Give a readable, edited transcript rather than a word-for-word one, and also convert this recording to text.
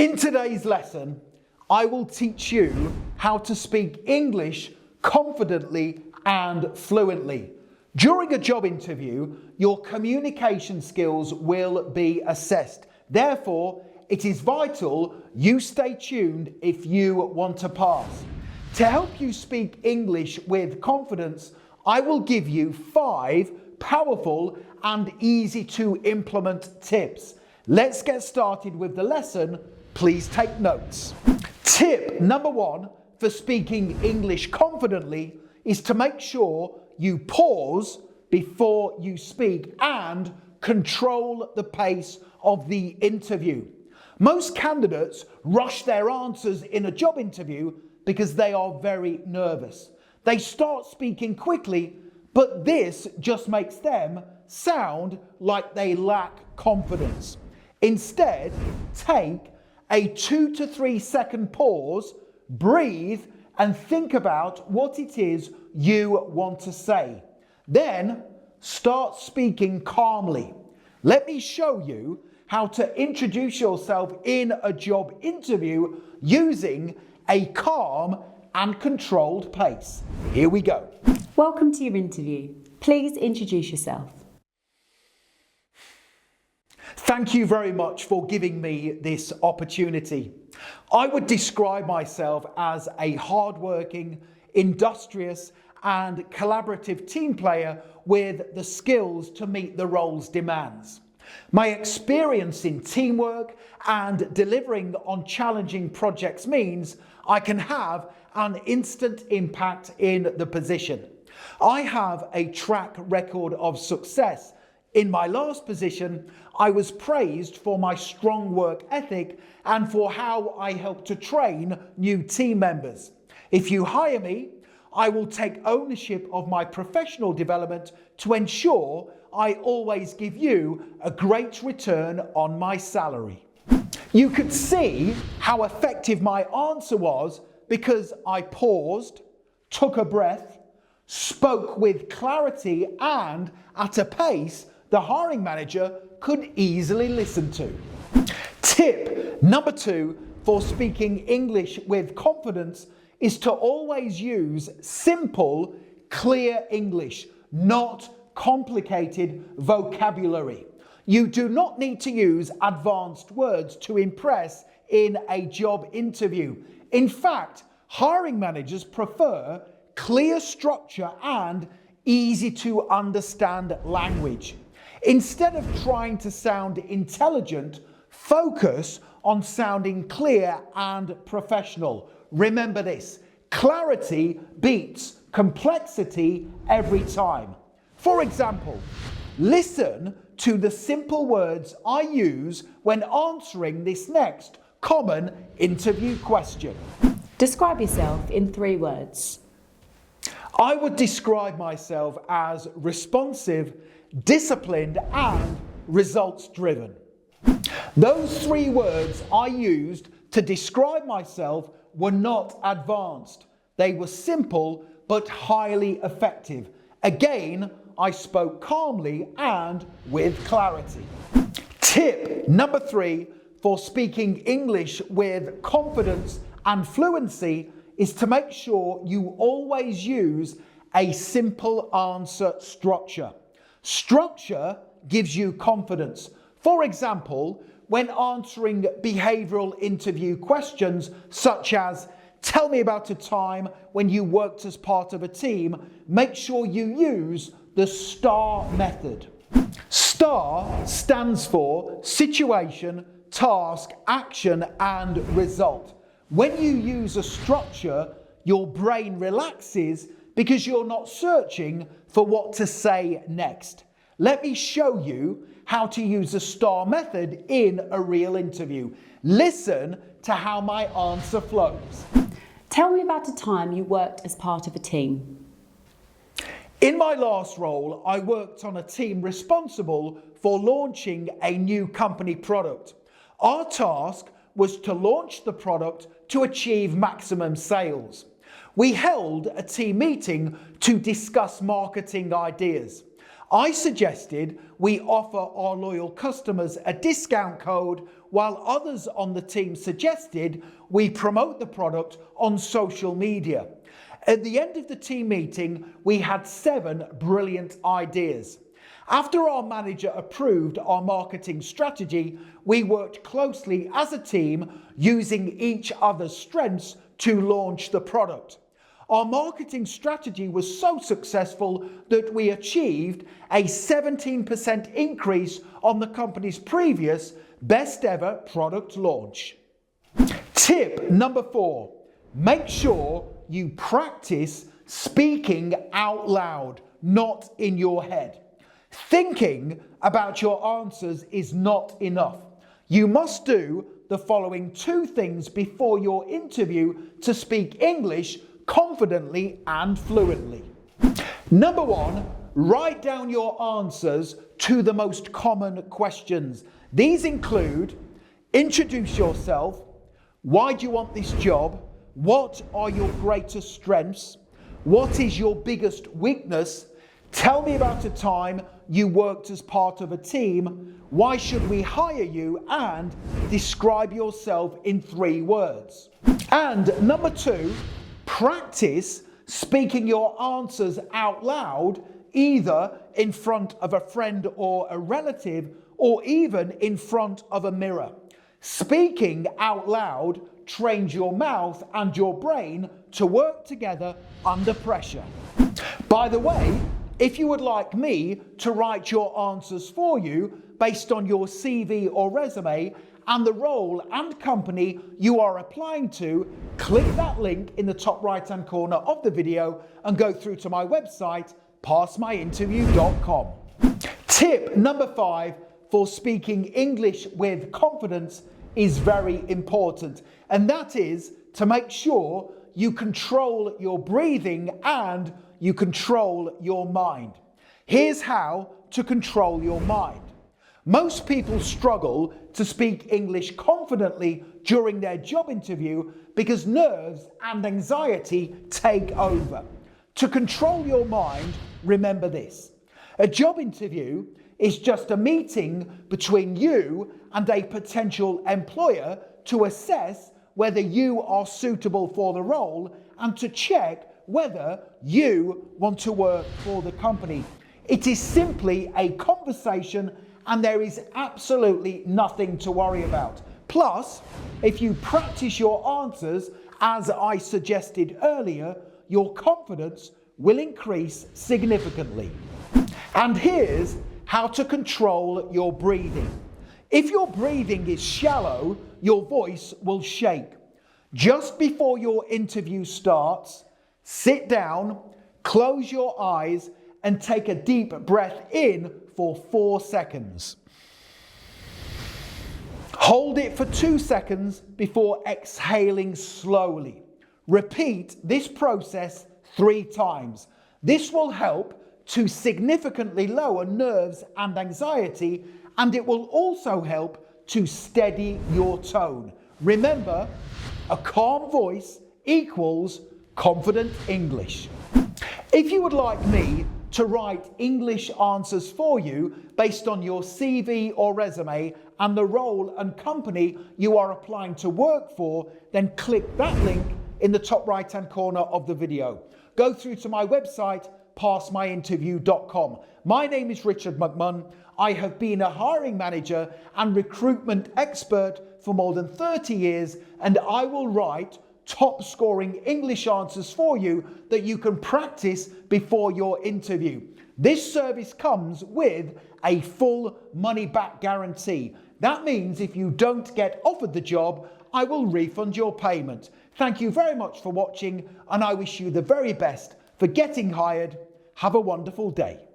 In today's lesson, I will teach you how to speak English confidently and fluently. During a job interview, your communication skills will be assessed. Therefore, it is vital you stay tuned if you want to pass. To help you speak English with confidence, I will give you 5 powerful and easy to implement tips. Let's get started with the lesson. Please take notes. Tip number 1 for speaking English confidently is to make sure you pause before you speak and control the pace of the interview. Most candidates rush their answers in a job interview because they are very nervous. They start speaking quickly, but this just makes them sound like they lack confidence. Instead, take a 2 to 3 second pause, breathe, and think about what it is you want to say. Then start speaking calmly. Let me show you how to introduce yourself in a job interview using a calm and controlled pace. Here we go. Welcome to your interview. Please introduce yourself. Thank you very much for giving me this opportunity. I would describe myself as a hardworking, industrious, and collaborative team player with the skills to meet the role's demands. My experience in teamwork and delivering on challenging projects means I can have an instant impact in the position. I have a track record of success. In my last position, I was praised for my strong work ethic and for how I helped to train new team members. If you hire me, I will take ownership of my professional development to ensure I always give you a great return on my salary. You could see how effective my answer was because I paused, took a breath, spoke with clarity and at a pace the hiring manager could easily listen to. Tip number 2 for speaking English with confidence is to always use simple, clear English, not complicated vocabulary. You do not need to use advanced words to impress in a job interview. In fact, hiring managers prefer clear structure and easy to understand language. Instead of trying to sound intelligent, focus on sounding clear and professional. Remember this, clarity beats complexity every time. For example, listen to the simple words I use when answering this next common interview question. Describe yourself in 3 words. I would describe myself as responsive, disciplined, and results-driven. Those 3 words I used to describe myself were not advanced. They were simple but highly effective. Again, I spoke calmly and with clarity. Tip number 3 for speaking English with confidence and fluency is to make sure you always use a simple answer structure. Structure gives you confidence. For example, when answering behavioral interview questions such as, tell me about a time when you worked as part of a team, make sure you use the STAR method. STAR stands for situation, task, action, and result. When you use a structure, your brain relaxes because you're not searching for what to say next. Let me show you how to use the STAR method in a real interview. Listen to how my answer flows. Tell me about a time you worked as part of a team. In my last role, I worked on a team responsible for launching a new company product. Our task was to launch the product to achieve maximum sales. We held a team meeting to discuss marketing ideas. I suggested we offer our loyal customers a discount code, while others on the team suggested we promote the product on social media. At the end of the team meeting, we had 7 brilliant ideas. After our manager approved our marketing strategy, we worked closely as a team using each other's strengths to launch the product. Our marketing strategy was so successful that we achieved a 17% increase on the company's previous best ever product launch. Tip number 4, make sure you practice speaking out loud, not in your head. Thinking about your answers is not enough. You must do the following 2 things before your interview to speak English confidently and fluently. Number 1, write down your answers to the most common questions. These include: introduce yourself, why do you want this job, what are your greatest strengths, what is your biggest weakness, tell me about a time you worked as part of a team, why should we hire you, and describe yourself in 3 words. And number 2, practice speaking your answers out loud, either in front of a friend or a relative, or even in front of a mirror. Speaking out loud trains your mouth and your brain to work together under pressure. By the way, if you would like me to write your answers for you based on your CV or resume and the role and company you are applying to, click that link in the top right-hand corner of the video and go through to my website, passmyinterview.com. Tip number 5 for speaking English with confidence is very important, and that is to make sure you control your breathing and you control your mind. Here's how to control your mind. Most people struggle to speak English confidently during their job interview because nerves and anxiety take over. To control your mind, remember this: a job interview is just a meeting between you and a potential employer to assess whether you are suitable for the role and to check whether you want to work for the company. It is simply a conversation and there is absolutely nothing to worry about. Plus, if you practice your answers as I suggested earlier, your confidence will increase significantly. And here's how to control your breathing. If your breathing is shallow, your voice will shake. Just before your interview starts, sit down, close your eyes, and take a deep breath in for 4 seconds. Hold it for 2 seconds before exhaling slowly. Repeat this process 3 times. This will help to significantly lower nerves and anxiety, and it will also help to steady your tone. Remember, a calm voice equals confident English. If you would like me to write English answers for you based on your CV or resume and the role and company you are applying to work for, then click that link in the top right-hand corner of the video. Go through to my website, passmyinterview.com. My name is Richard McMunn. I have been a hiring manager and recruitment expert for more than 30 years, and I will write top scoring English answers for you that you can practice before your interview. This service comes with a full money back guarantee. That means if you don't get offered the job, I will refund your payment. Thank you very much for watching, and I wish you the very best for getting hired. Have a wonderful day.